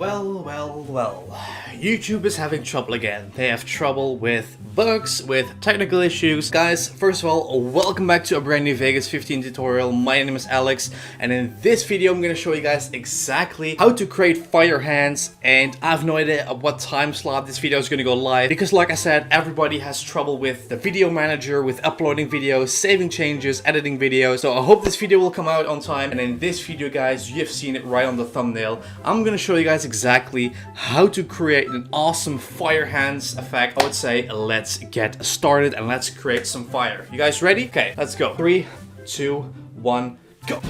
Well, YouTube is having trouble again. They have trouble with bugs, with technical issues. Guys, first of all, welcome back to a brand new Vegas 15 tutorial. My name is Alex, and in this video I'm going to show you guys exactly how to create fire hands, and I have no idea at what time slot this video is going to go live, because like I said, everybody has trouble with the video manager, with uploading videos, saving changes, editing videos. So I hope this video will come out on time, and in this video guys, you have seen it right on the thumbnail, I'm going to show you guys exactly how to create an awesome fire hands effect. I would say let's get started and let's create some fire. You guys ready? Okay, let's go. 3, 2, 1, go.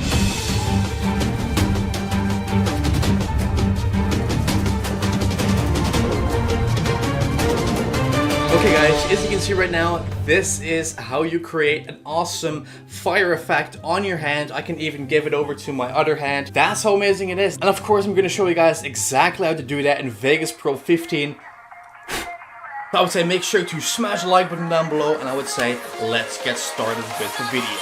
Okay guys, as you can see right now, this is how you create an awesome fire effect on your hand. I can even give it over to my other hand. That's how amazing it is. And of course, I'm going to show you guys exactly how to do that in Vegas Pro 15. I would say make sure to smash the like button down below, and I would say let's get started with the video.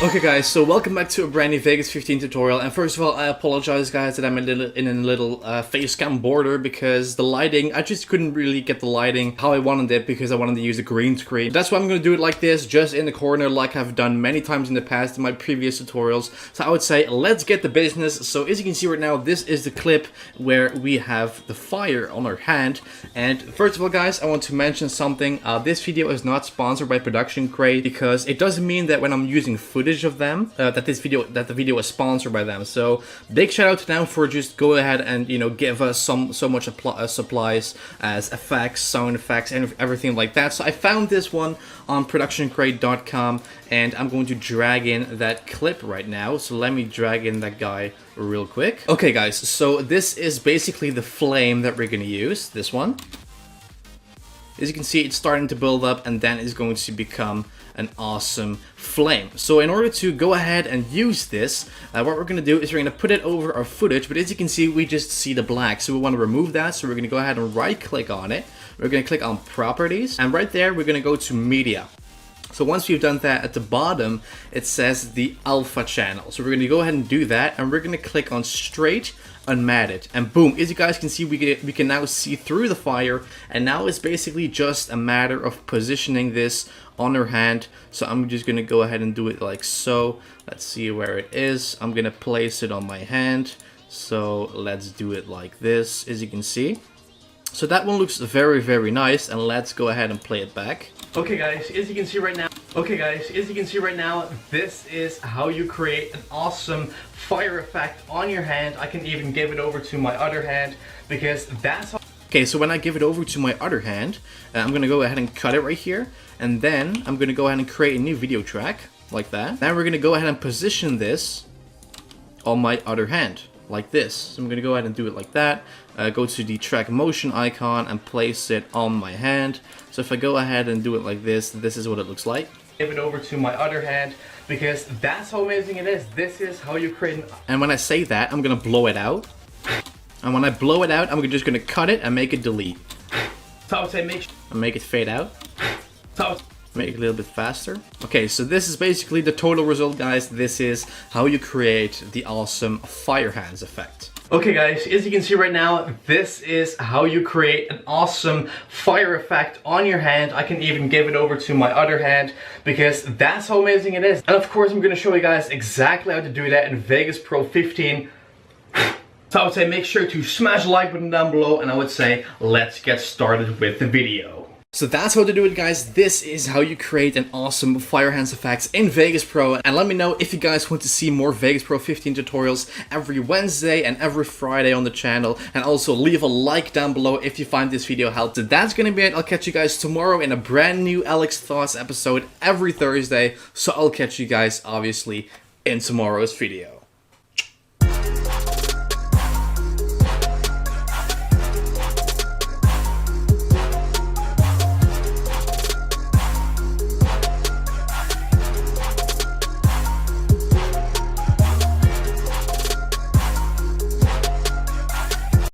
Okay guys, so welcome back to a brand new Vegas 15 tutorial, and first of all I apologize guys that I'm in a little face cam border because the lighting, I just couldn't really get the lighting how I wanted it because I wanted to use a green screen. That's why I'm going to do it like this, just in the corner like I've done many times in the past in my previous tutorials. So I would say let's get the business. So as you can see right now, this is the clip where we have the fire on our hand. And first of all guys, I want to mention something. This video is not sponsored by Production Crate, because it doesn't mean that when I'm using footage of them that the video is sponsored by them. So big shout out to them for just go ahead and give us so much supplies as effects, sound effects, and everything like that. So I found this one on productioncrate.com, and I'm going to drag in that clip right now. So let me drag in that guy real quick. Okay guys, so this is basically the flame that we're going to use, this one. As you can see, it's starting to build up, and then it's going to become an awesome flame. So in order to go ahead and use this, what we're going to do is we're going to put it over our footage, but as you can see, we just see the black. So we want to remove that, so we're going to go ahead and right click on it. We're going to click on properties, and right there, we're going to go to media. So once we've done that, at the bottom, it says the alpha channel. So we're going to go ahead and do that, and we're going to click on straight unmatted, and boom, as you guys can see, we can now see through the fire, and now it's basically just a matter of positioning this on our hand. So I'm just going to go ahead and do it like so. Let's see where it is. I'm going to place it on my hand. So let's do it like this, as you can see. So that one looks very, very nice, and let's go ahead and play it back. Okay guys, as you can see right now, this is how you create an awesome fire effect on your hand. I can even give it over to my other hand, because that's how... Okay, so when I give it over to my other hand, I'm going to go ahead and cut it right here, and then I'm going to go ahead and create a new video track, like that. Then we're going to go ahead and position this on my other hand, like this. So I'm going to go ahead and do it like that. Go to the track motion icon and place it on my hand. So if I go ahead and do it like this, this is what it looks like. Give it over to my other hand, because that's how amazing it is. This is how you create And when I say that, I'm going to blow it out. And when I blow it out, I'm just going to cut it and make it delete. So I would say make it fade out. So make it a little bit faster. Okay, so this is basically the total result, guys. This is how you create the awesome fire hands effect. Okay guys, as you can see right now, this is how you create an awesome fire effect on your hand. I can even give it over to my other hand, because that's how amazing it is. And of course, I'm going to show you guys exactly how to do that in Vegas Pro 15. So I would say make sure to smash the like button down below, and I would say let's get started with the video. So that's how to do it, guys. This is how you create an awesome fire hands effects in Vegas Pro. And let me know if you guys want to see more Vegas Pro 15 tutorials every Wednesday and every Friday on the channel. And also leave a like down below if you find this video helped. So that's gonna be it. I'll catch you guys tomorrow in a brand new Alex Thoughts episode every Thursday. So I'll catch you guys obviously in tomorrow's video.